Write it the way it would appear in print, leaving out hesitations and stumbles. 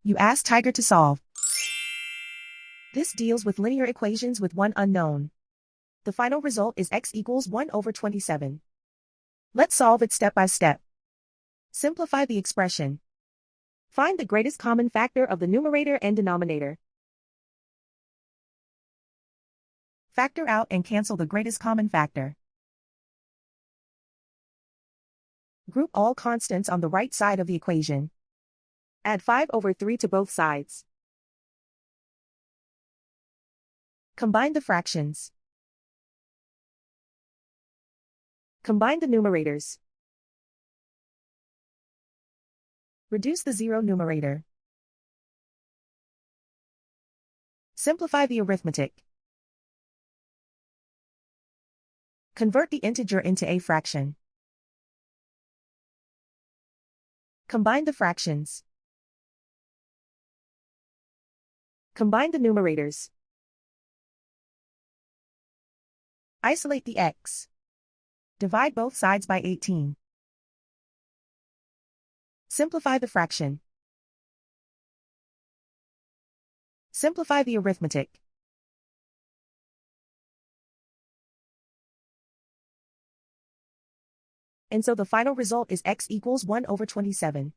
You ask Tiger to solve. This deals with linear equations with one unknown. The final result is x equals 1 over 27. Let's solve it step by step. Simplify the expression. Find the greatest common factor of the numerator and denominator. Factor out and cancel the greatest common factor. Group all constants on the right side of the equation. Add 5 over 3 to both sides. Combine the fractions. Combine the numerators. Reduce the zero numerator. Simplify the arithmetic. Convert the integer into a fraction. Combine the fractions. Combine the numerators. Isolate the x. Divide both sides by 18. Simplify the fraction. Simplify the arithmetic. And so the final result is x equals 1 over 27.